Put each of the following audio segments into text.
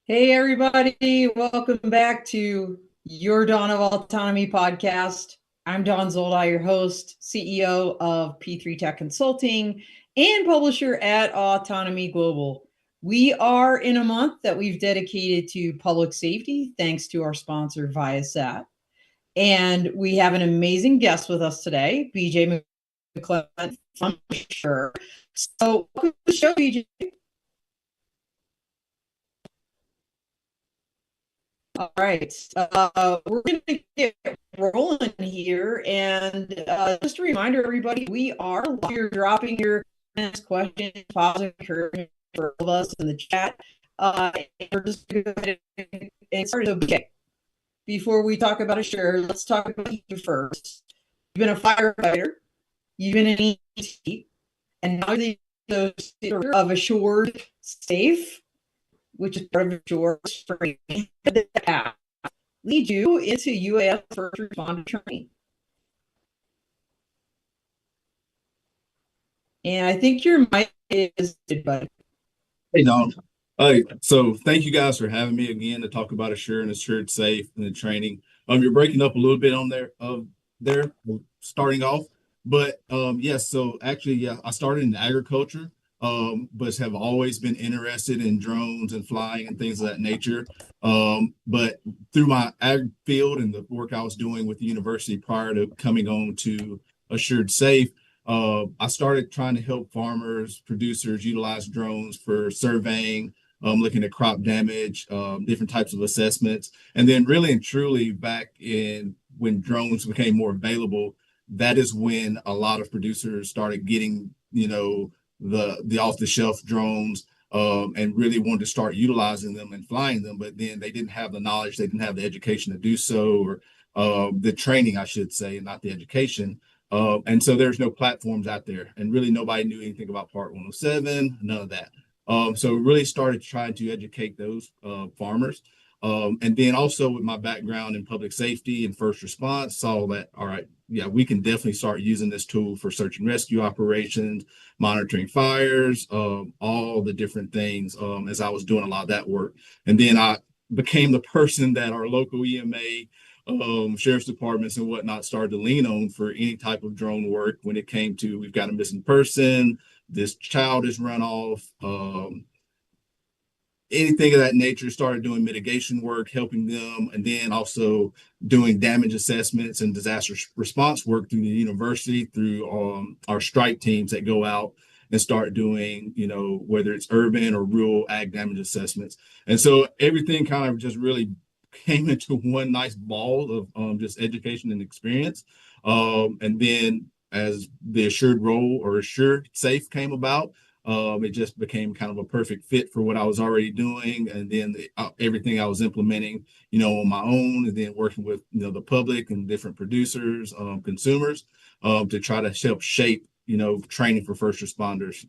Hey, everybody. Welcome back to your Dawn of Autonomy podcast. I'm Dawn Zolda, your host, CEO of P3 Tech Consulting and publisher at Autonomy Global. We are in a month that we've dedicated to public safety, thanks to our sponsor, Viasat. And we have an amazing guest with us today, BJ McClenton from Sure. So, welcome to the show, BJ. All right. We're going to get rolling here. And just a reminder, everybody, we are here dropping your questions, positive encouragement for all of us in the chat. We're just going to go ahead and start. Okay. Before we talk about Assure, let's talk about you first. You've been a firefighter, you've been an EMT, and now you're the of Assured Safe, which is part of your training, that lead you into UAS first responder training. And I think your mic is good, buddy. Hey, Don. So thank you guys for having me again to talk about Assure and Assured Safe and the training. You're breaking up a little bit on there starting off, but yes. So actually, yeah, I started in agriculture, but have always been interested in drones and flying and things of that nature. But through my ag field and the work I was doing with the university prior to coming on to Assured Safe, I started trying to help farmers, producers utilize drones for surveying, looking at crop damage, different types of assessments. And then really and truly back in when drones became more available, that is when a lot of producers started getting, the off-the-shelf drones, and really wanted to start utilizing them and flying them. But then they didn't have the knowledge, they didn't have the education to do so, or the training, I should say, and not the education. And so there's no platforms out there, and really nobody knew anything about Part 107, none of that. So really started trying to educate those farmers. And then also with my background in public safety and first response, saw that, all right, yeah, we can definitely start using this tool for search and rescue operations, monitoring fires, all the different things, as I was doing a lot of that work. And then I became the person that our local EMA, sheriff's departments and whatnot started to lean on for any type of drone work when it came to we've got a missing person, this child is run off, anything of that nature. Started doing mitigation work, helping them, and then also doing damage assessments and disaster response work through the university, through our strike teams that go out and start doing, whether it's urban or rural ag damage assessments. And so everything kind of just really came into one nice ball of just education and experience. And then as the assured role or assured safe came about, it just became kind of a perfect fit for what I was already doing. And then everything I was implementing, on my own, and then working with, the public and different producers, consumers, to try to help shape, training for first responders.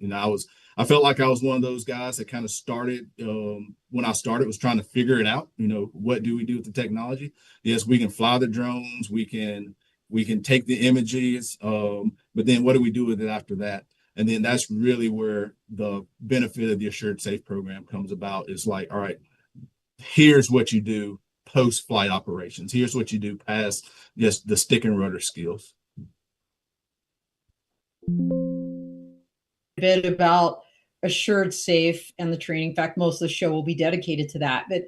I felt like I was one of those guys that kind of started, when I started, was trying to figure it out. What do we do with the technology? Yes, we can fly the drones, we can take the images, but then what do we do with it after that? And then that's really where the benefit of the Assured Safe program comes about. Is like, all right, here's what you do post-flight operations. Here's what you do past just the stick and rudder skills. A bit about Assured Safe and the training. In fact, most of the show will be dedicated to that. But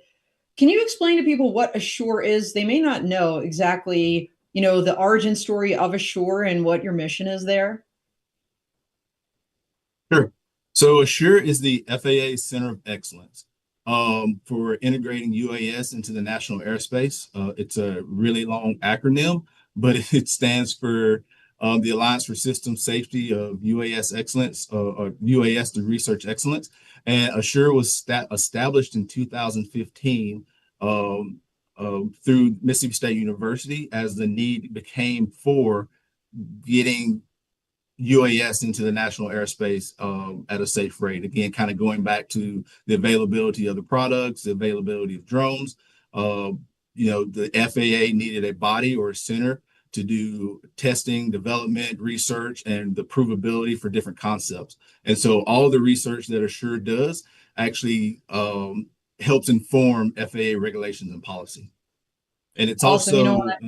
can you explain to people what Assure is? They may not know exactly, the origin story of Assure and what your mission is there. Sure. So Assure is the FAA Center of Excellence for integrating UAS into the national airspace. It's a really long acronym, but it stands for the Alliance for System Safety of UAS Excellence, or UAS through Research Excellence. And Assure was established in 2015 through Mississippi State University as the need became for getting UAS into the national airspace at a safe rate. Again, kind of going back to the availability of the products, the availability of drones. The FAA needed a body or a center to do testing, development, research, and the provability for different concepts. And so all the research that Assure does actually helps inform FAA regulations and policy. And it's Awesome. You know also, what?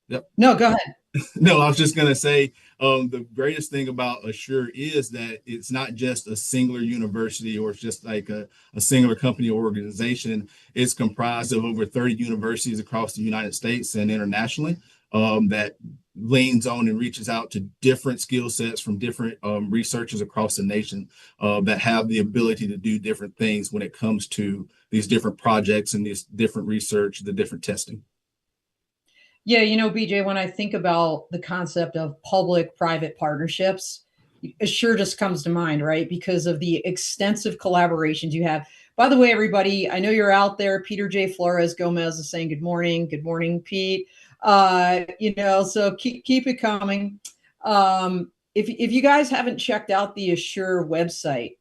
yep. No, go ahead. No, I was just gonna say, the greatest thing about Assure is that it's not just a singular university or it's just like a singular company or organization. It's comprised of over 30 universities across the United States and internationally, that leans on and reaches out to different skill sets from different researchers across the nation, that have the ability to do different things when it comes to these different projects and these different research, the different testing. Yeah, you know, BJ, when I think about the concept of public-private partnerships, it sure just comes to mind, right? Because of the extensive collaborations you have. By the way, everybody, I know you're out there. Peter J. Flores Gomez is saying good morning. Good morning, Pete. You know, so keep it coming. If you guys haven't checked out the Assure website,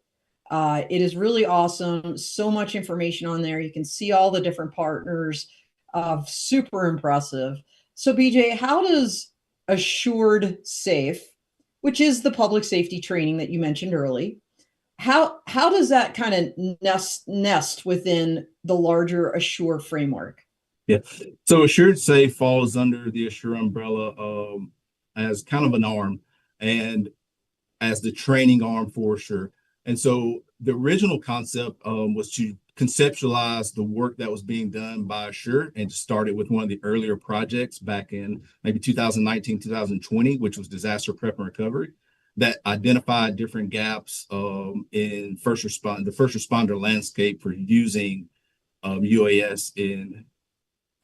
it is really awesome. So much information on there. You can see all the different partners. Super impressive. So, BJ, how does Assured Safe, which is the public safety training that you mentioned early, how does that kind of nest within the larger Assure framework? Yeah. So Assured Safe falls under the Assure umbrella, as kind of an arm and as the training arm for Assure. And so the original concept, was to conceptualize the work that was being done by Assure and started with one of the earlier projects back in maybe 2019, 2020, which was disaster prep and recovery, that identified different gaps, in the first responder landscape for using, UAS in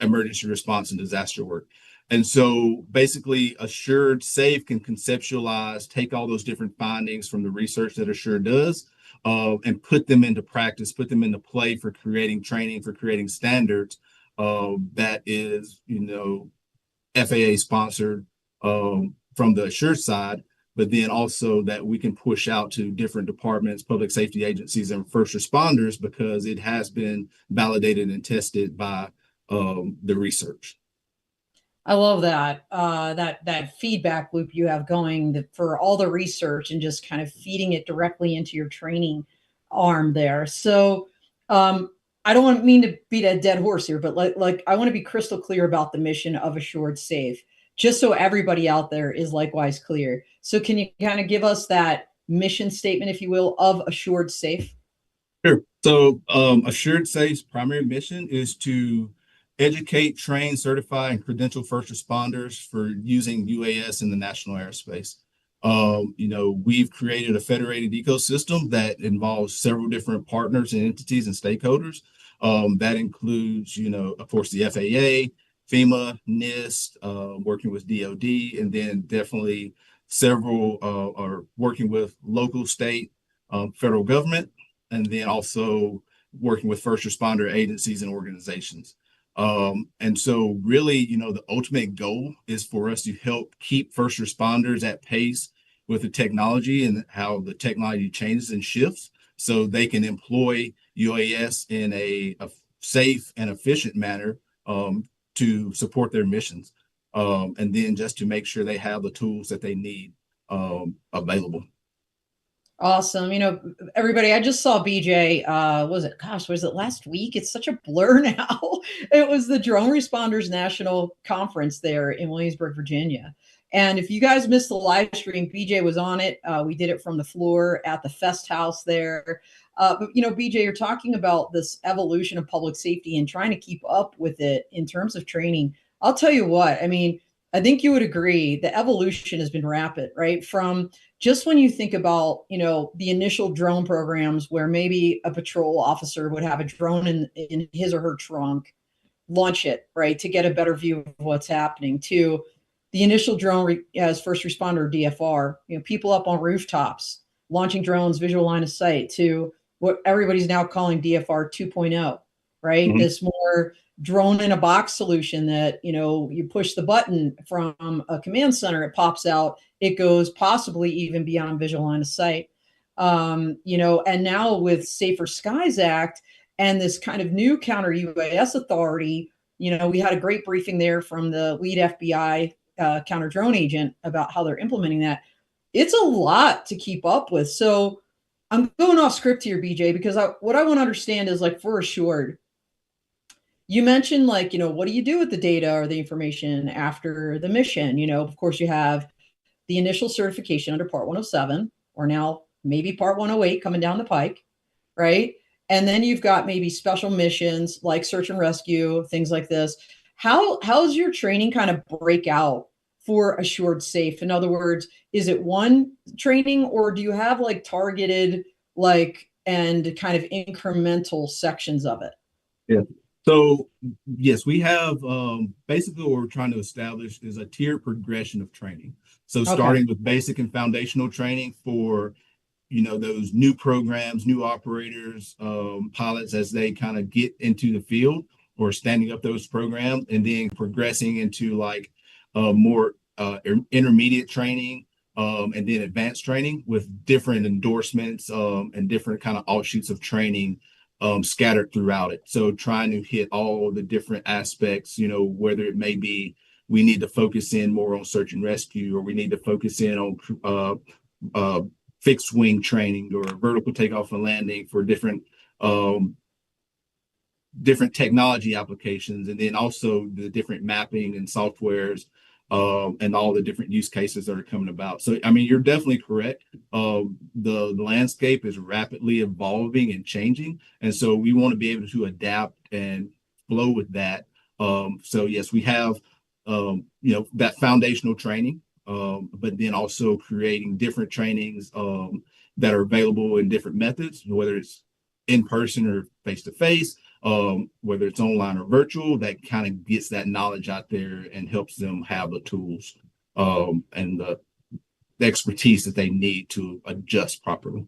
emergency response and disaster work. And so basically, Assured Safe can conceptualize, take all those different findings from the research that Assure does, and put them into practice, put them into play for creating training, for creating standards, that is, FAA sponsored, from the Assure side, but then also that we can push out to different departments, public safety agencies, and first responders because it has been validated and tested by, the research. I love that that feedback loop you have going for all the research and just kind of feeding it directly into your training arm there. So I don't want mean to beat a dead horse here, but like I want to be crystal clear about the mission of Assured Safe, just so everybody out there is likewise clear. So can you kind of give us that mission statement, if you will, of Assured Safe? Sure. So, Assured Safe's primary mission is to educate, train, certify, and credential first responders for using UAS in the national airspace. We've created a federated ecosystem that involves several different partners and entities and stakeholders. That includes, of course, the FAA, FEMA, NIST, working with DoD, and then definitely several are working with local, state, federal government, and then also working with first responder agencies and organizations. And so really, the ultimate goal is for us to help keep first responders at pace with the technology and how the technology changes and shifts so they can employ UAS in a safe and efficient manner, to support their missions. And then just to make sure they have the tools that they need, available. Awesome. You know, everybody, I just saw BJ, was it last week? It's such a blur now. It was the Drone Responders National Conference there in Williamsburg, Virginia. And if you guys missed the live stream, BJ was on it. We did it from the floor at the Fest House there. But, BJ, you're talking about this evolution of public safety and trying to keep up with it in terms of training. I'll tell you what, I mean, I think you would agree the evolution has been rapid, right? From just when you think about, the initial drone programs where maybe a patrol officer would have a drone in his or her trunk, launch it, right, to get a better view of what's happening, to the initial drone as first responder DFR, people up on rooftops, launching drones, visual line of sight, to what everybody's now calling DFR 2.0, right? Mhm. This more drone in a box solution that, you push the button from a command center, it pops out, it goes possibly even beyond visual line of sight. And now with Safer Skies Act and this kind of new counter UAS authority, we had a great briefing there from the lead FBI counter drone agent about how they're implementing that. It's a lot to keep up with. So I'm going off script here, BJ, because what I want to understand is, like, for assured, you mentioned, like, what do you do with the data or the information after the mission? Of course, you have the initial certification under Part 107, or now maybe Part 108 coming down the pike, right? And then you've got maybe special missions like search and rescue, things like this. How's your training kind of break out for Assured Safe? In other words, is it one training, or do you have like targeted, like, and kind of incremental sections of it? Yeah. So yes, we have basically what we're trying to establish is a tiered progression of training. So Okay. starting with basic and foundational training for those new programs, new operators, pilots as they kind of get into the field or standing up those programs, and then progressing into like more intermediate training, and then advanced training with different endorsements, and different kind of offshoots of training scattered throughout it. So trying to hit all the different aspects, whether it may be we need to focus in more on search and rescue, or we need to focus in on fixed wing training or vertical takeoff and landing for um, different technology applications, and then also the different mapping and softwares, and all the different use cases that are coming about. So, I mean, you're definitely correct. The landscape is rapidly evolving and changing, and so we want to be able to adapt and flow with that. So, yes, we have that foundational training, but then also creating different trainings that are available in different methods, whether it's in person or face to face, whether it's online or virtual, that kind of gets that knowledge out there and helps them have the tools, and the expertise that they need to adjust properly.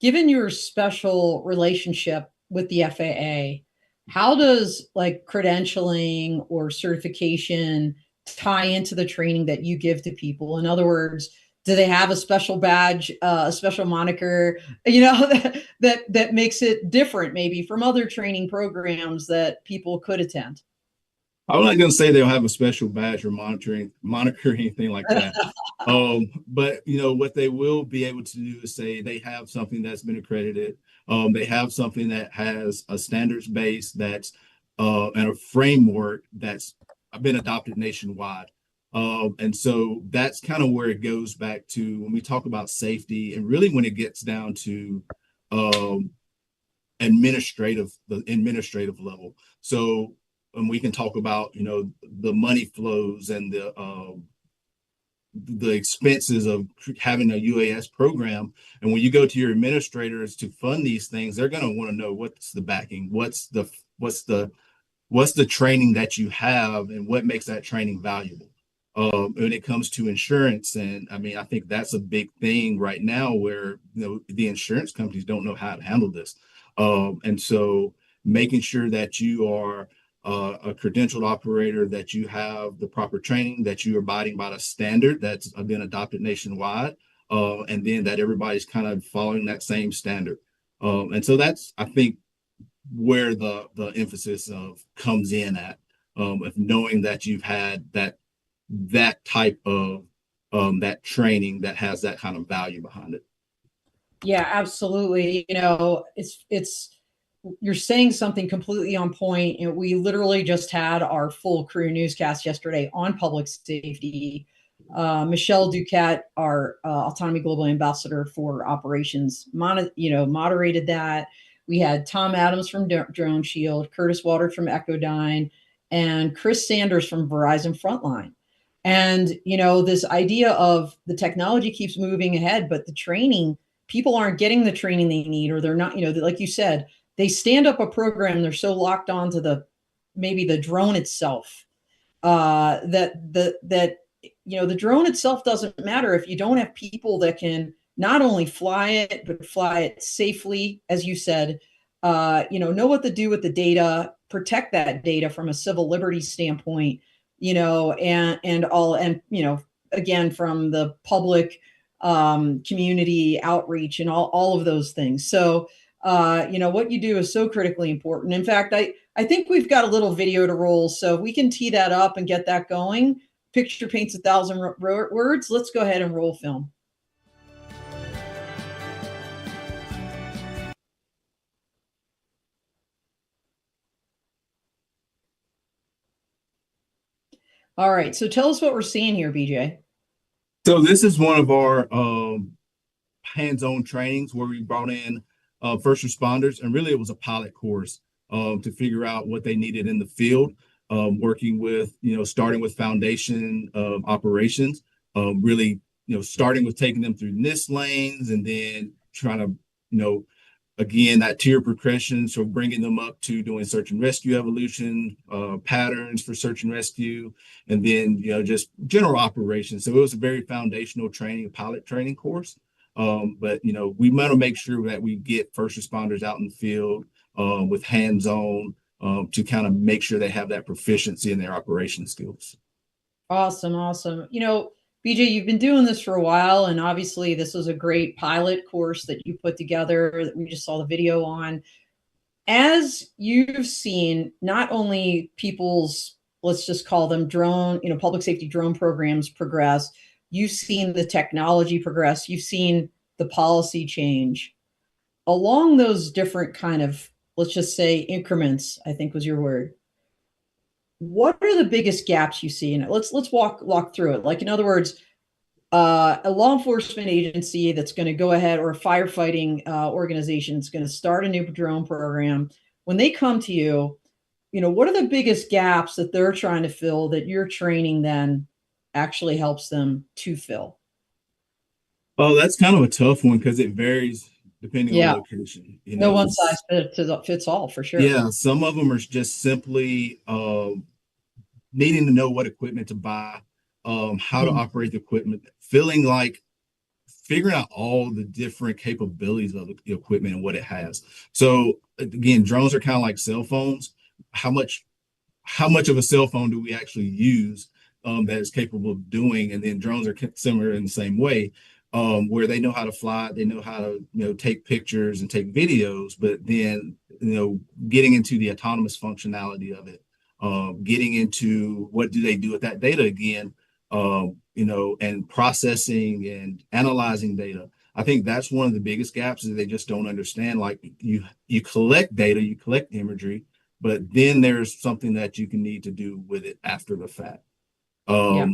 Given your special relationship with the FAA, how does like credentialing or certification tie into the training that you give to people? In other words, do they have a special badge, a special moniker, that makes it different maybe from other training programs that people could attend? I'm not going to say they'll have a special badge or moniker, anything like that. But what they will be able to do is say they have something that's been accredited. They have something that has a standards base that's and a framework that's been adopted nationwide. And so that's kind of where it goes back to when we talk about safety, and really when it gets down to um, the administrative level. So, and we can talk about the money flows and the expenses of having a UAS program. And when you go to your administrators to fund these things, they're going to want to know what's the backing, what's the training that you have, and what makes that training valuable. When it comes to insurance, and I mean, I think that's a big thing right now, where the insurance companies don't know how to handle this, and so making sure that you are a credentialed operator, that you have the proper training, that you are abiding by the standard that's been adopted nationwide, and then that everybody's kind of following that same standard. And so that's, I think, where the emphasis of comes in at, of knowing that you've had that type of that training that has that kind of value behind it. Yeah, absolutely. It's you're saying something completely on point. We literally just had our full career newscast yesterday on public safety. Michelle Duquette, our Autonomy Global Ambassador for Operations, moderated that. We had Tom Adams from Drone Shield, Curtis Waters from Echodyne, and Chris Sanders from Verizon Frontline. And this idea of the technology keeps moving ahead, but the training, people aren't getting the training they need, or they're not, like you said, they stand up a program, they're so locked onto maybe the drone itself, that the drone itself doesn't matter if you don't have people that can not only fly it but fly it safely, as you said, know what to do with the data, protect that data from a civil liberties standpoint, and all, and again, from the public community outreach and all of those things. So what you do is so critically important. In fact, I think we've got a little video to roll, so we can tee that up and get that going. Picture paints 1,000 words. Let's go ahead and roll film. All right. So tell us what we're seeing here, BJ. So this is one of our hands-on trainings where we brought in first responders, and really it was a pilot course to figure out what they needed in the field, working with, starting with foundation operations, really, starting with taking them through NIST lanes and then trying to, again, that tier progression. So bringing them up to doing search and rescue evolution, patterns for search and rescue, and then, just general operations. So it was a very foundational training, pilot training course. But we want to make sure that we get first responders out in the field with hands-on to kind of make sure they have that proficiency in their operation skills. Awesome, awesome. BJ, you've been doing this for a while, and obviously this was a great pilot course that you put together that we just saw the video on. As you've seen, not only people's, let's just call them drone, public safety drone programs progress, you've seen the technology progress, you've seen the policy change. Along those different kind of, let's just say increments, I think was your word. What are the biggest gaps you see in it? Let's walk through it. Like, in other words, a law enforcement agency that's going to go ahead, or a firefighting organization that's going to start a new drone program. When they come to you, what are the biggest gaps that they're trying to fill that your training then actually helps them to fill? Oh, that's kind of a tough one because it varies depending on Yeah, location. no one size fits all for sure. Yeah, some of them are just simply needing to know what equipment to buy, how to operate the equipment, feeling like figuring out all the different capabilities of the equipment and what it has. So again, drones are kind of like cell phones. How much of a cell phone do we actually use that is capable of doing? And then drones are similar in the same way, where they know how to fly, they know how to take pictures and take videos, but then getting into the autonomous functionality of it, getting into what do they do with that data again, and processing and analyzing data. I think that's one of the biggest gaps is they just don't understand. Like you collect data, you collect imagery, but then there's something that you can need to do with it after the fact. Yeah.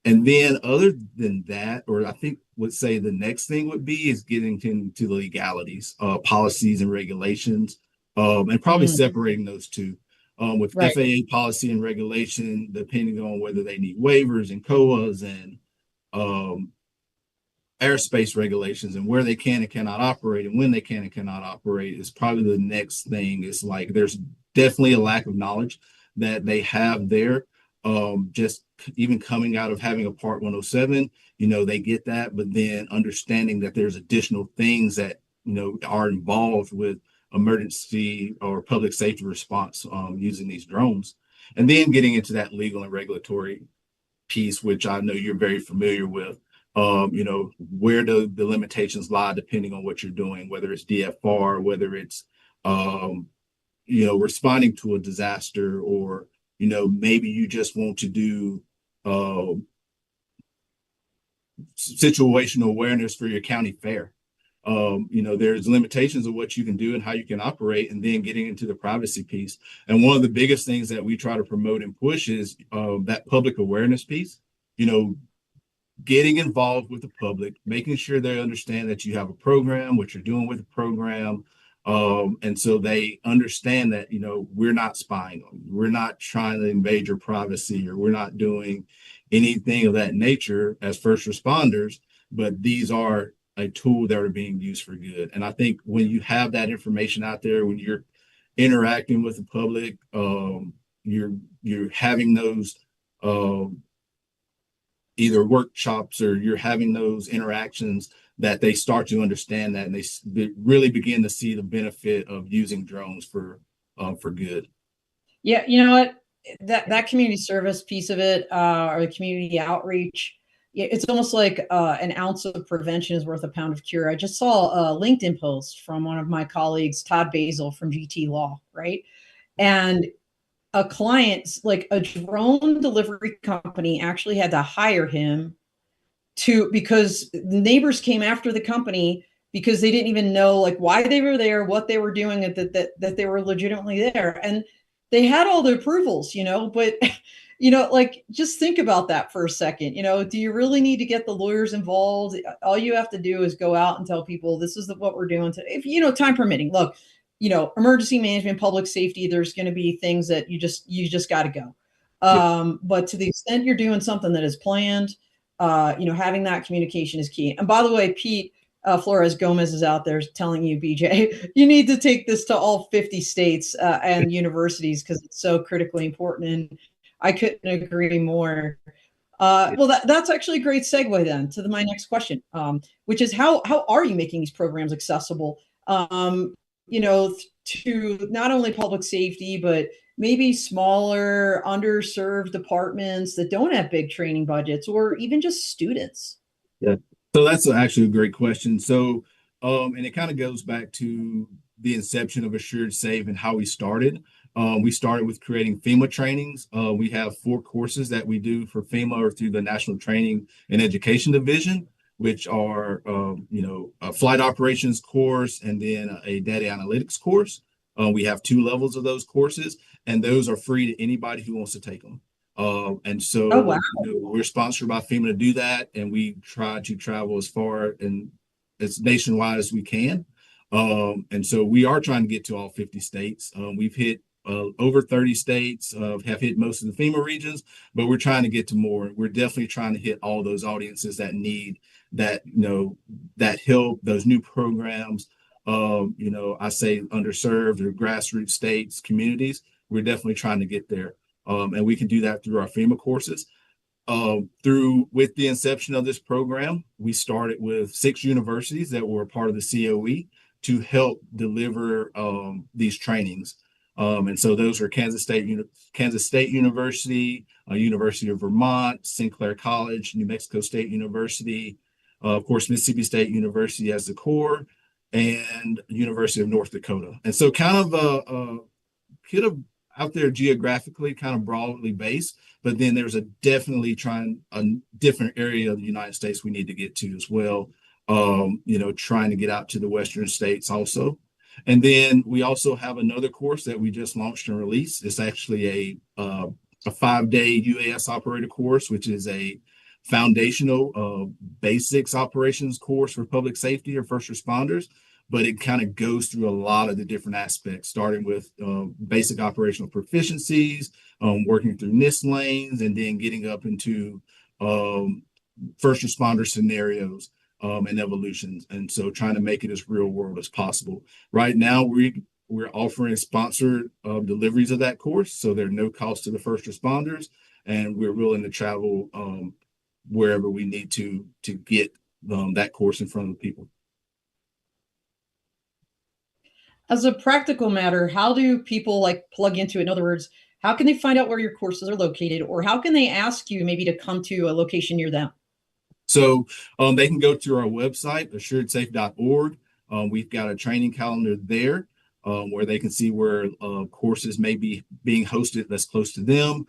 And then other than that, or I think would say the next thing would be is getting into the legalities, policies and regulations, and probably separating those two. With Right. FAA policy and regulation, depending on whether they need waivers and COAs and airspace regulations and where they can and cannot operate and when they can and cannot operate is probably the next thing. It's like there's definitely a lack of knowledge that they have there. Just even coming out of having a Part 107, they get that, but then understanding that there's additional things that, are involved with emergency or public safety response using these drones. And then getting into that legal and regulatory piece, which I know you're very familiar with. Where do the limitations lie depending on what you're doing, whether it's DFR, whether it's, responding to a disaster, or, maybe you just want to do situational awareness for your county fair. There's limitations of what you can do and how you can operate, and then getting into the privacy piece. And one of the biggest things that we try to promote and push is that public awareness piece, getting involved with the public, making sure they understand that you have a program, what you're doing with the program. And so they understand that, we're not spying on you. We're not trying to invade your privacy, or we're not doing anything of that nature as first responders, but these are a tool that are being used for good. And I think when you have that information out there, when you're interacting with the public, you're having those either workshops, or you're having those interactions that they start to understand that, and they really begin to see the benefit of using drones for good. Yeah, you know what? That community service piece of it, or the community outreach, it's almost like an ounce of prevention is worth a pound of cure. I just saw a LinkedIn post from one of my colleagues, Todd Basil from GT Law, right? And a client, like a drone delivery company, actually had to hire him because neighbors came after the company because they didn't even know like why they were there, what they were doing, that they were legitimately there. And they had all the approvals, but like just think about that for a second. Do you really need to get the lawyers involved? All you have to do is go out and tell people this is what we're doing today. If time permitting. Look, emergency management, public safety, there's going to be things that you just got to go. Yep. But to the extent you're doing something that is planned, having that communication is key. And by the way, Pete, Flores Gomez is out there telling you, BJ, you need to take this to all 50 states and universities because it's so critically important. And I couldn't agree more. Well, that's actually a great segue then to my next question, which is how are you making these programs accessible, to not only public safety, but maybe smaller, underserved departments that don't have big training budgets or even just students? Yeah. So that's actually a great question. So, and it kind of goes back to the inception of Assured Safe and how we started. We started with creating FEMA trainings. We have 4 courses that we do for FEMA or through the National Training and Education Division, which are, a flight operations course and then a data analytics course. We have 2 levels of those courses, and those are free to anybody who wants to take them. And so Oh, wow. we're sponsored by FEMA to do that, and we try to travel as far and as nationwide as we can. And so we are trying to get to all 50 states. We've hit over 30 states, have hit most of the FEMA regions, but we're trying to get to more. We're definitely trying to hit all those audiences that need that, that help, those new programs. I say underserved or grassroots states, communities. We're definitely trying to get there. And we can do that through our FEMA courses. With the inception of this program, we started with 6 universities that were part of the COE to help deliver these trainings. And so those are Kansas State University, University of Vermont, Sinclair College, New Mexico State University, of course, Mississippi State University as the core, and University of North Dakota. And so kind of out there geographically, kind of broadly based, but then there's a different area of the United States we need to get to as well. Trying to get out to the Western states also. And then we also have another course that we just launched and released. It's actually a 5-day UAS operator course, which is a foundational basics operations course for public safety or first responders. But it kind of goes through a lot of the different aspects, starting with basic operational proficiencies, working through NIST lanes, and then getting up into first responder scenarios and evolutions. And so trying to make it as real world as possible. Right now, we're offering sponsored deliveries of that course, so there's no cost to the first responders, and we're willing to travel wherever we need to get that course in front of the people. As a practical matter, how do people plug into it? In other words, how can they find out where your courses are located, or how can they ask you maybe to come to a location near them? So they can go to our website, assuredsafe.org. We've got a training calendar there where they can see where courses may be being hosted that's close to them.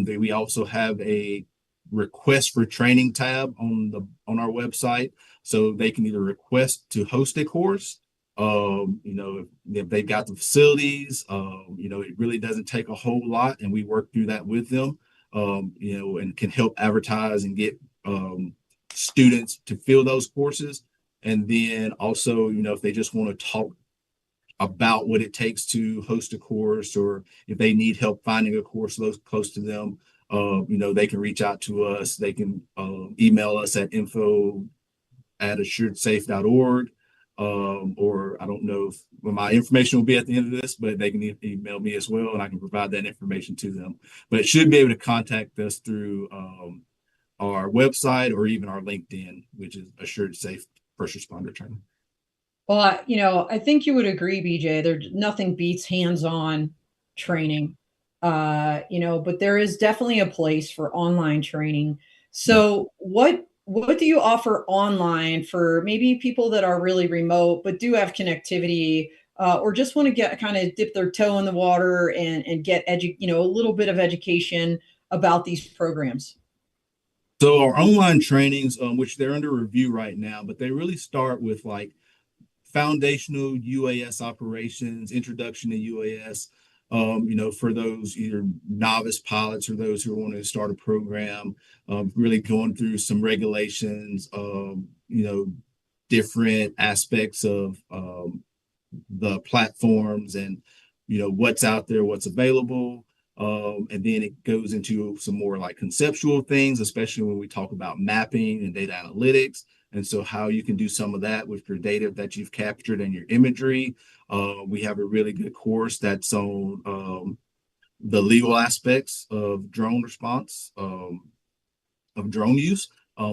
We also have a request for training tab on our website, so they can either request to host a course. If they've got the facilities, it really doesn't take a whole lot, and we work through that with them, and can help advertise and get students to fill those courses. And then also, if they just want to talk about what it takes to host a course, or if they need help finding a course close to them, they can reach out to us. They can email us at info@assuredsafe.org. Or I don't know if my information will be at the end of this, but they can email me as well, and I can provide that information to them. But should be able to contact us through our website or even our LinkedIn, which is Assured Safe First Responder Training. Well, I think you would agree, BJ. There's nothing beats hands-on training, but there is definitely a place for online training. So, what do you offer online for maybe people that are really remote but do have connectivity, or just want to get kind of dip their toe in the water and get a little bit of education about these programs? So our online trainings, which they're under review right now, but they really start with foundational UAS operations, introduction to UAS, for those either novice pilots or those who want to start a program, really going through some regulations, different aspects of the platforms and, what's out there, what's available. And then it goes into some more like conceptual things, especially when we talk about mapping and data analytics. And so how you can do some of that with your data that you've captured and your imagery. We have a really good course that's on the legal aspects of drone response, of drone use.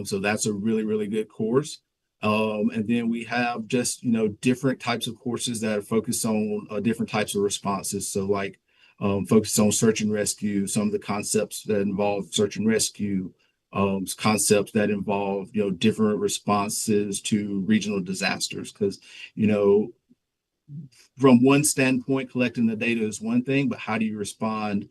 So that's a really, really good course. And then we have just, different types of courses that are focused on different types of responses. So like focused on search and rescue, some of the concepts that involve search and rescue, concepts that involve, different responses to regional disasters. Because, from one standpoint, collecting the data is one thing, but how do you respond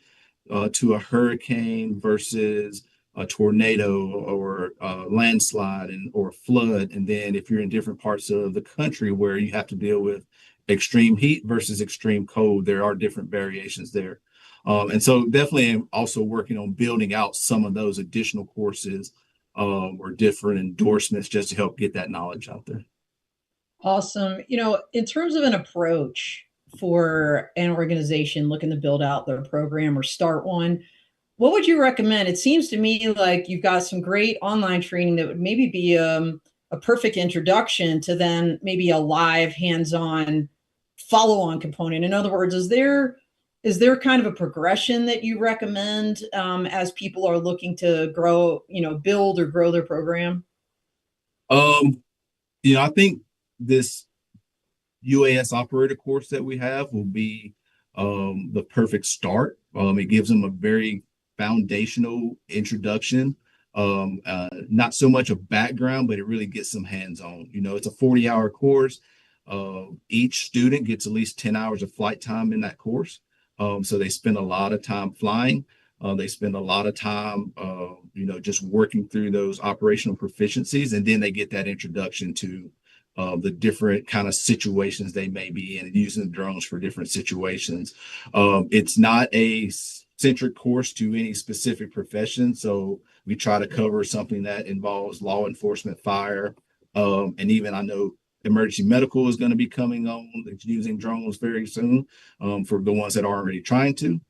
to a hurricane versus a tornado or a landslide or a flood? And then if you're in different parts of the country where you have to deal with extreme heat versus extreme cold, there are different variations there. And so definitely I'm also working on building out some of those additional courses or different endorsements just to help get that knowledge out there. Awesome. In terms of an approach for an organization looking to build out their program or start one, what would you recommend? It seems to me like you've got some great online training that would maybe be a perfect introduction to then maybe a live hands-on follow-on component. In other words, is there kind of a progression that you recommend as people are looking to grow, build or grow their program? I think this UAS operator course that we have will be the perfect start. It gives them a very foundational introduction, not so much a background, but it really gets them hands-on. It's a 40-hour course. Each student gets at least 10 hours of flight time in that course. So they spend a lot of time flying. They spend a lot of time, just working through those operational proficiencies, and then they get that introduction to the different kind of situations they may be in and using the drones for different situations. It's not a centric course to any specific profession. So we try to cover something that involves law enforcement, fire, and even I know emergency medical is going to be coming on using drones very soon for the ones that are already trying to.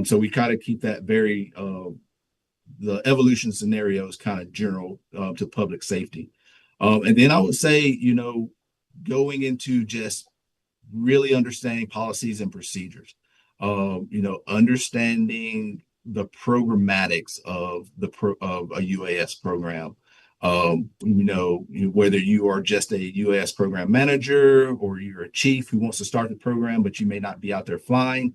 So we kind of keep that very, the evolution scenarios kind of general to public safety. And then I would say, going into just really understanding policies and procedures, understanding the programmatics of of a UAS program. Whether you are just a UAS program manager or you're a chief who wants to start the program, but you may not be out there flying,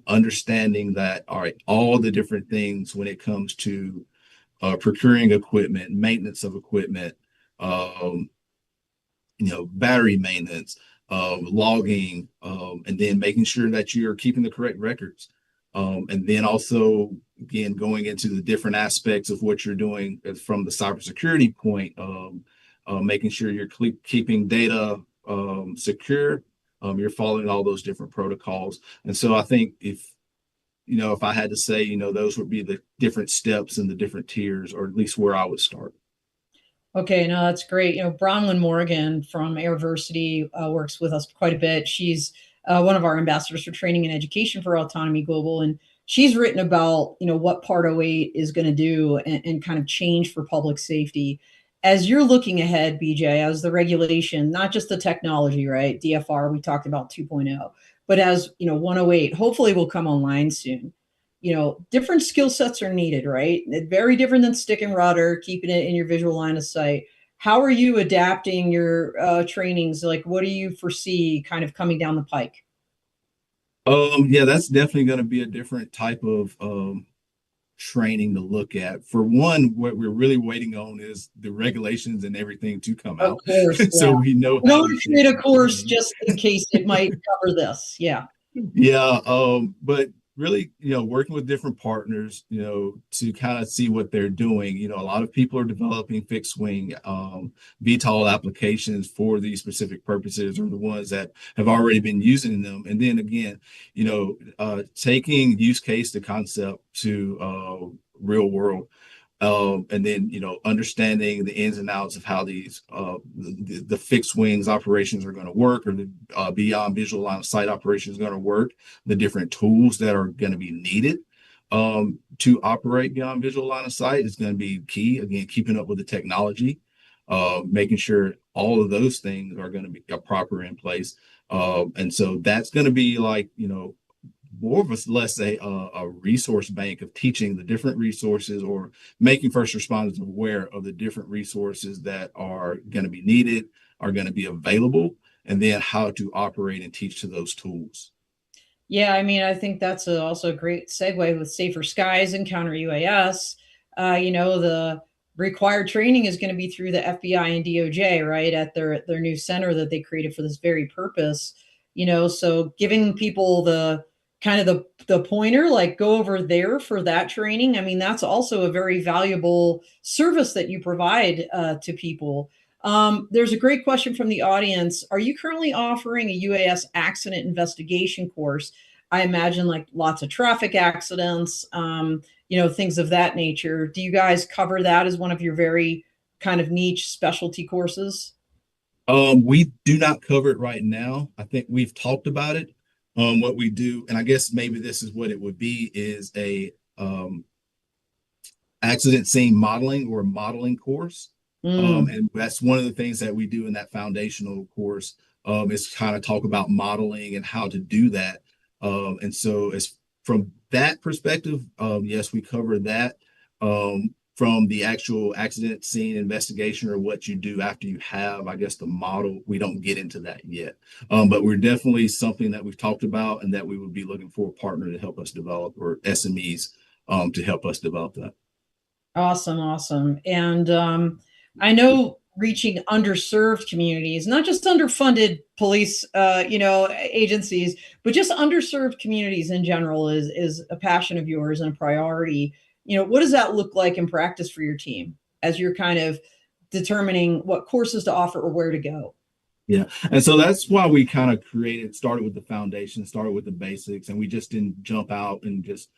understanding that, all right, all the different things when it comes to procuring equipment, maintenance of equipment, battery maintenance, logging, and then making sure that you're keeping the correct records. And then also, again, going into the different aspects of what you're doing from the cybersecurity point, making sure you're keeping data secure, you're following all those different protocols. And so I think if I had to say, those would be the different steps and the different tiers, or at least where I would start. Okay, no, that's great. Bronwyn Morgan from Airversity works with us quite a bit. She's one of our ambassadors for training and education for Autonomy Global, and she's written about what Part 08 is going to do and kind of change for public safety. As you're looking ahead, BJ, as the regulation, not just the technology, right? DFR, we talked about 2.0, but as 108, hopefully will come online soon. Different skill sets are needed, right? Very different than stick and rudder, keeping it in your visual line of sight. How are you adapting your trainings? Like, what do you foresee kind of coming down the pike? Yeah, that's definitely going to be a different type of training to look at. For one, what we're really waiting on is the regulations and everything to come Of out. course, So yeah. we know We how don't to create a course training. just in case it might cover this. Yeah. Yeah, but really, working with different partners, to kind of see what they're doing. A lot of people are developing fixed wing VTOL applications for these specific purposes, or the ones that have already been using them. And then again, taking use case to concept to real world. And then understanding the ins and outs of how these the fixed wings operations are going to work, or the beyond visual line of sight operations are going to work, the different tools that are going to be needed to operate beyond visual line of sight is going to be key. Again, keeping up with the technology, making sure all of those things are going to be proper in place. And so that's going to be like, more of a, let's say, a resource bank of teaching the different resources, or making first responders aware of the different resources that are going to be needed, are going to be available, and then how to operate and teach to those tools. Yeah, I mean, I think that's also a great segue with Safer Skies and Counter UAS. The required training is going to be through the FBI and DOJ, right, at their new center that they created for this very purpose. So giving people the kind of the pointer, like go over there for that training. I mean, that's also a very valuable service that you provide to people. There's a great question from the audience. Are you currently offering a UAS accident investigation course? I imagine like lots of traffic accidents, things of that nature. Do you guys cover that as one of your very kind of niche specialty courses? We do not cover it right now. I think we've talked about it. What we do, and I guess maybe this is what it would be, is a accident scene modeling or modeling course. And that's one of the things that we do in that foundational course, is kind of talk about modeling and how to do that. And so as from that perspective, yes, we cover that. From the actual accident scene investigation, or what you do after you have, I guess, the model, we don't get into that yet. But we're definitely something that we've talked about, and that we would be looking for a partner to help us develop, or SMEs to help us develop that. Awesome. And I know reaching underserved communities, not just underfunded police, agencies, but just underserved communities in general is a passion of yours and a priority. What does that look like in practice for your team as you're kind of determining what courses to offer or where to go? Yeah. And so that's why we kind of started with the foundation, started with the basics, and we just didn't jump out and just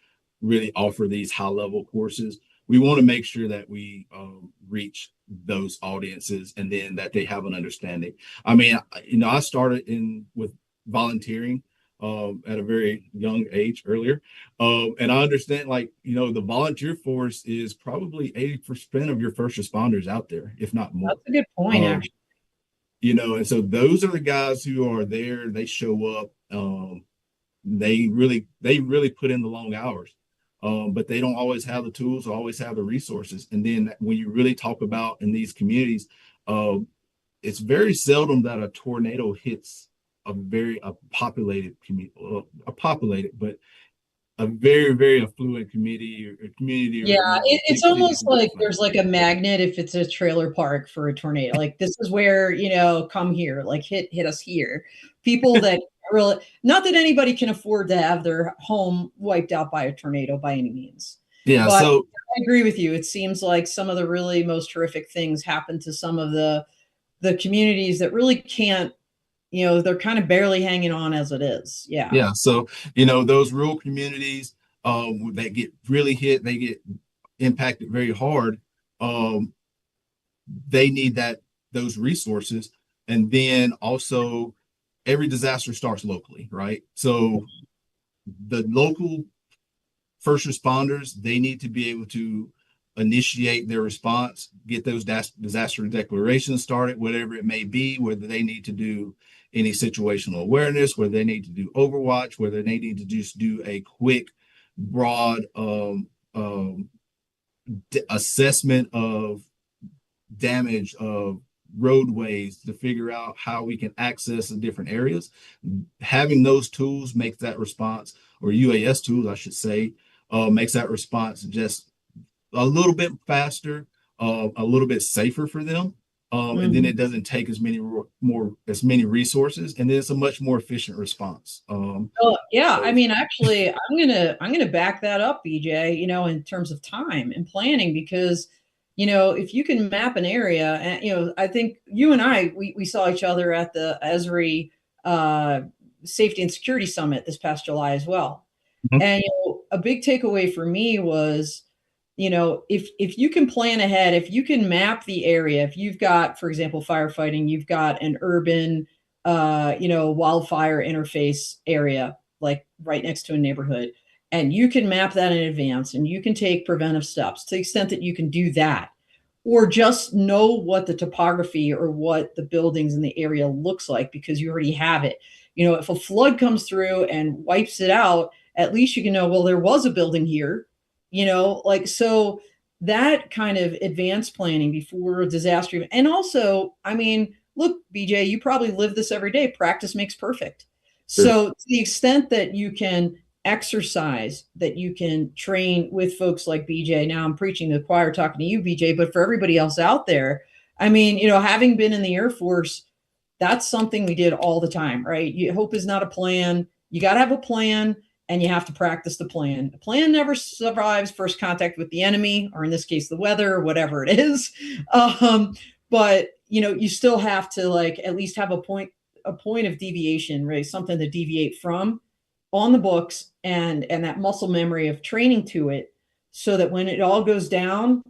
really offer these high level courses. We want to make sure that we reach those audiences, and then that they have an understanding. I mean, I started with volunteering at a very young age, earlier. And I understand, like, the volunteer force is probably 80% of your first responders out there, if not more. That's a good point, actually. And so those are the guys who are there. They show up. They really put in the long hours. But they don't always have the tools, or always have the resources. And then when you really talk about in these communities, it's very seldom that a tornado hits a populated community, but a very, very affluent community, or a community. Yeah, it's almost like there's like a magnet if it's a trailer park for a tornado. Like, this is where, come here, like hit us here. People that really, not that anybody can afford to have their home wiped out by a tornado by any means. Yeah, but so I agree with you. It seems like some of the really most horrific things happen to some of the communities that really can't, they're kind of barely hanging on as it is. Yeah. So, those rural communities that get really hit, they get impacted very hard. They need those resources. And then also, every disaster starts locally, right? So the local first responders, they need to be able to initiate their response, get those disaster declarations started, whatever it may be, whether they need to do any situational awareness, whether they need to do overwatch, whether they need to just do a quick, broad assessment of damage of roadways to figure out how we can access the different areas. Having those tools makes that response, or UAS tools, I should say, makes that response just a little bit faster, a little bit safer for them. And then Mhm. it doesn't take as many resources, and then it's a much more efficient response. Oh, yeah. I So mean, actually, I'm gonna back that up, BJ, in terms of time and planning, because, if you can map an area, and I think you and I we saw each other at the Esri uh, Safety and Security Summit this past July as well. Mhm. And a big takeaway for me was, if you can plan ahead, if you can map the area, if you've got, for example, firefighting, you've got an urban, wildfire interface area, like right next to a neighborhood, and you can map that in advance, and you can take preventive steps to the extent that you can do that, or just know what the topography or what the buildings in the area looks like because you already have it. If a flood comes through and wipes it out, at least you can know, well, there was a building here, like, so that kind of advanced planning before disaster. And also, I mean, look, BJ, you probably live this every day. Practice makes perfect. sure. So to the extent that you can exercise, that you can train with folks like BJ. Now I'm preaching to the choir talking to you, BJ, but for everybody else out there, I mean, having been in the Air Force, that's something we did all the time, right? Hope is not a plan. You got to have a plan, and you have to practice the plan. The plan never survives first contact with the enemy, or in this case, the weather, or whatever it is. But you still have to, like, at least have a point of deviation, right? Something to deviate from on the books, and that muscle memory of training to it, so that when it all goes down,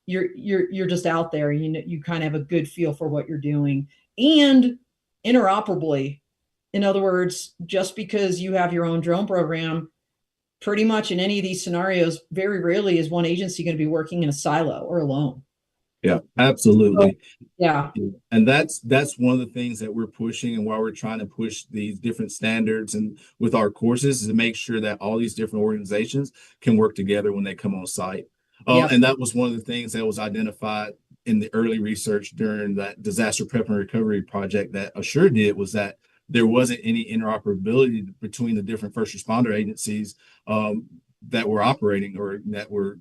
you're just out there. You kind of have a good feel for what you're doing, and interoperably. In other words, just because you have your own drone program, pretty much in any of these scenarios, very rarely is one agency going to be working in a silo or alone. Yeah, So, absolutely. yeah. And that's one of the things that we're pushing, and why we're trying to push these different standards and with our courses, is to make sure that all these different organizations can work together when they come on site. Yep. And that was one of the things that was identified in the early research during that disaster prep and recovery project that Assure did, was that there wasn't any interoperability between the different first responder agencies that were operating, or that were,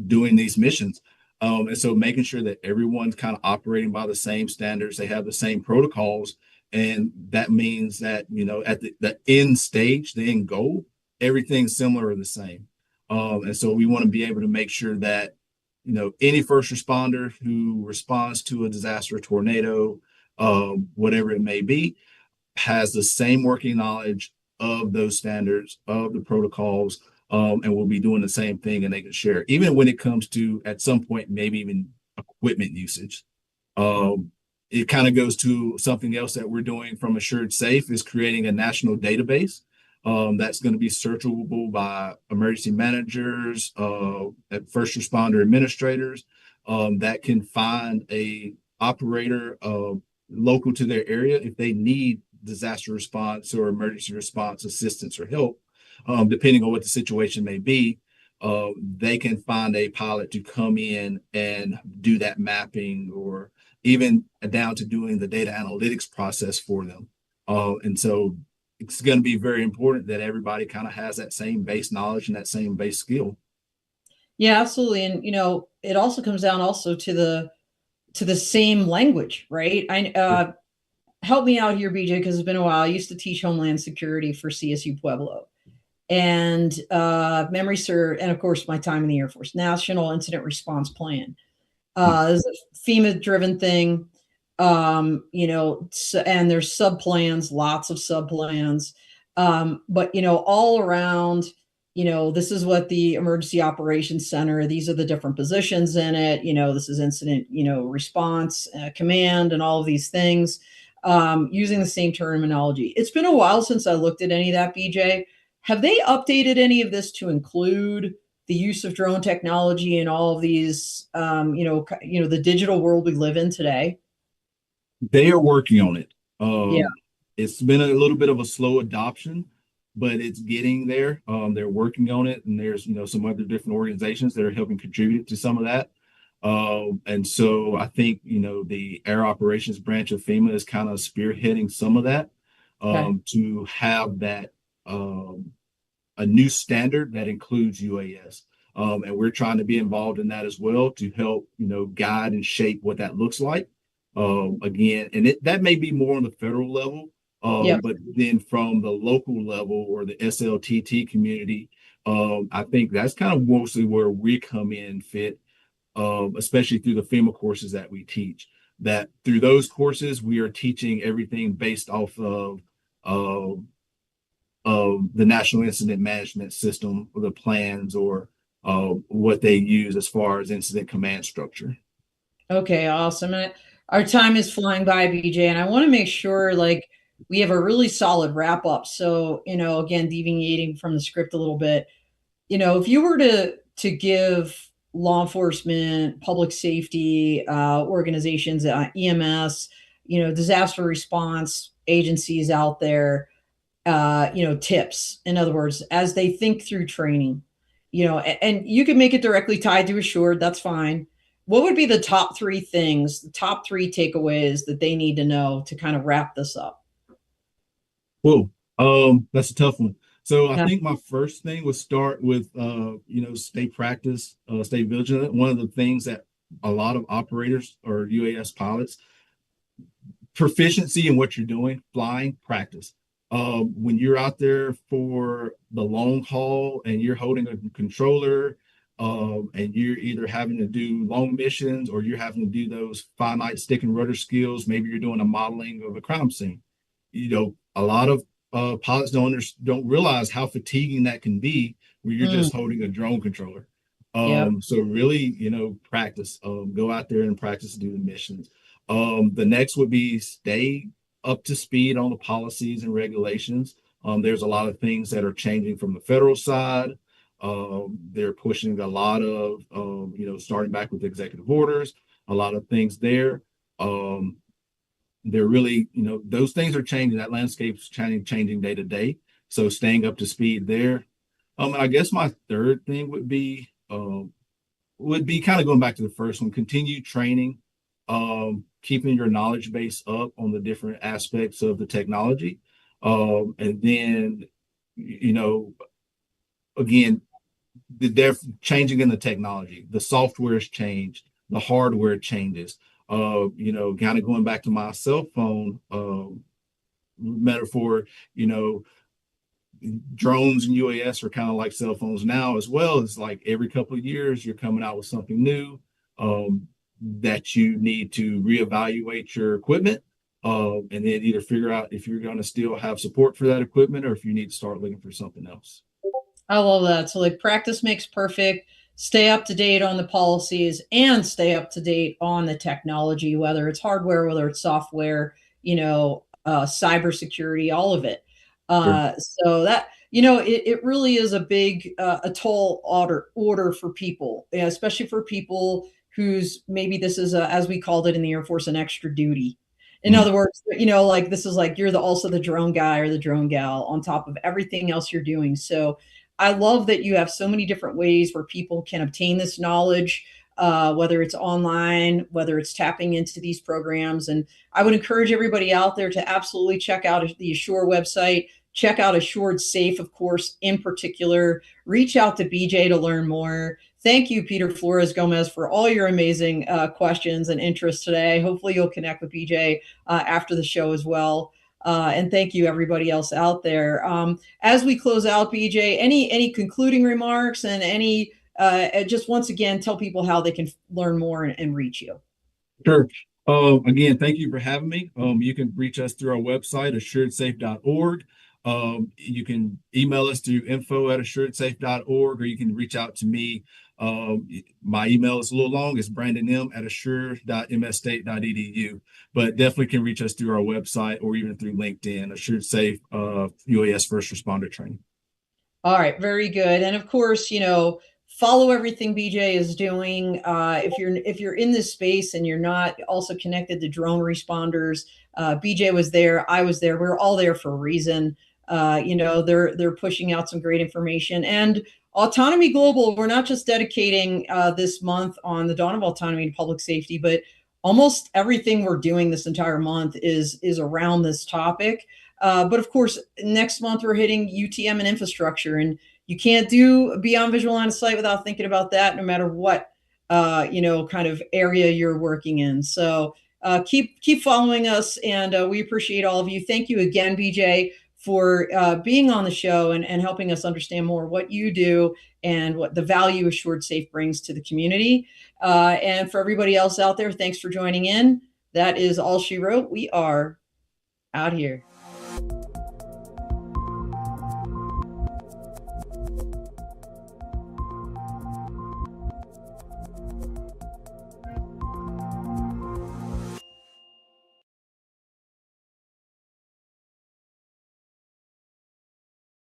doing these missions. And so making sure that everyone's kind of operating by the same standards, they have the same protocols. And that means that, at the end stage, the end goal, everything's similar or the same. And so we want to be able to make sure that, any first responder who responds to a disaster, tornado, whatever it may be, has the same working knowledge of those standards, of the protocols, and we'll be doing the same thing, and they can share, even when it comes to, at some point, maybe even equipment usage. It kind of goes to something else that we're doing from Assured Safe, is creating a national database that's going to be searchable by emergency managers, first responder administrators, that can find a operator local to their area if they need disaster response or emergency response assistance or help, depending on what the situation may be. They can find a pilot to come in and do that mapping, or even down to doing the data analytics process for them. And so it's going to be very important that everybody kind of has that same base knowledge and that same base skill. Yeah, absolutely. And it also comes down also to the same language, right? I Help me out here, BJ, because it's been a while. I used to teach Homeland Security for CSU Pueblo, and memory serve, and of course my time in the Air Force, National Incident Response Plan. This is a FEMA driven thing. And there's sub plans, lots of sub plans. But all around, this is what the emergency operations center, these are the different positions in it. This is incident, response, command, and all of these things, using the same terminology. It's been a while since I looked at any of that, BJ. Have they updated any of this to include the use of drone technology and all of these, the digital world we live in today? They are working on it. Yeah. It's been a little bit of a slow adoption, but it's getting there. They're working on it, and there's some other different organizations that are helping contribute to some of that. And so I think the Air Operations branch of FEMA is kind of spearheading some of that, Okay. to have that a new standard that includes UAS. And we're trying to be involved in that as well to help, guide and shape what that looks like. Again, and that may be more on the federal level, Yep. but then from the local level or the SLTT community, I think that's kind of mostly where we come in fit, especially through the FEMA courses that we teach. That through those courses, we are teaching everything based off of the National Incident Management System, or the plans, or what they use as far as incident command structure. Okay, awesome. And our time is flying by, BJ, and I want to make sure like we have a really solid wrap up. So, again, deviating from the script a little bit, if you were to give law enforcement, public safety organizations, EMS, disaster response agencies out there, tips, in other words, as they think through training, and you can make it directly tied to Assured, that's fine. What would be the top three things, the top three takeaways that they need to know to kind of wrap this up? Whoa, that's a tough one. So I Yeah. think my first thing would start with, stay vigilant. One of the things that a lot of operators or UAS pilots, proficiency in what you're doing, flying, practice. When you're out there for the long haul and you're holding a controller, and you're either having to do long missions or you're having to do those finite stick and rudder skills, maybe you're doing a modeling of a crime scene. A lot of pilots don't realize how fatiguing that can be when you're Mm, just holding a drone controller. yep. So really, practice. Go out there and practice to do the missions. The next would be stay up to speed on the policies and regulations. There's a lot of things that are changing from the federal side. They're pushing a lot of, starting back with executive orders, a lot of things there. They're really, those things are changing. That landscape's changing day to day. So staying up to speed there. And I guess my third thing would be kind of going back to the first one, continue training, keeping your knowledge base up on the different aspects of the technology. And then, again, they're changing in the technology. The software has changed, the hardware changes. Kind of going back to my cell phone metaphor, drones and UAS are kind of like cell phones now as well. It's like every couple of years you're coming out with something new, that you need to reevaluate your equipment, and then either figure out if you're going to still have support for that equipment or if you need to start looking for something else. I love that. So, like, practice makes perfect. Stay up to date on the policies and stay up to date on the technology, whether it's hardware, whether it's software, cybersecurity, all of it. Sure. So that it really is a big a tall order for people, especially for people whose maybe this is as we called it in the Air Force, an extra duty. In Mm. other words, like this is like you're also the drone guy or the drone gal on top of everything else you're doing. So I love that you have so many different ways where people can obtain this knowledge, whether it's online, whether it's tapping into these programs. And I would encourage everybody out there to absolutely check out the Assure website, check out Assured Safe, of course, in particular. Reach out to BJ to learn more. Thank you, Peter Flores Gomez, for all your amazing questions and interest today. Hopefully, you'll connect with BJ after the show as well. And thank you, everybody else out there. As we close out, BJ, any concluding remarks and any just once again tell people how they can learn more and reach you. Sure. Again, thank you for having me. You can reach us through our website, assuredsafe.org. You can email us through info@assuredsafe.org, or you can reach out to me. My email is a little long. It's brandonm@assure.msstate.edu, but definitely can reach us through our website or even through LinkedIn, Assured Safe UAS First Responder Training. All right, very good. And of course, follow everything BJ is doing. If you're in this space and you're not also connected to drone responders, BJ was there, I was there. We're all there for a reason. They're pushing out some great information. And Autonomy Global, we're not just dedicating this month on the dawn of autonomy and public safety, but almost everything we're doing this entire month is around this topic. But of course, next month we're hitting UTM and infrastructure, and you can't do beyond visual line of sight without thinking about that, no matter what kind of area you're working in. So keep following us, and we appreciate all of you. Thank you again, BJ, for being on the show and helping us understand more what you do and what the value Assured Safe brings to the community. And for everybody else out there, thanks for joining in. That is all she wrote. We are out here.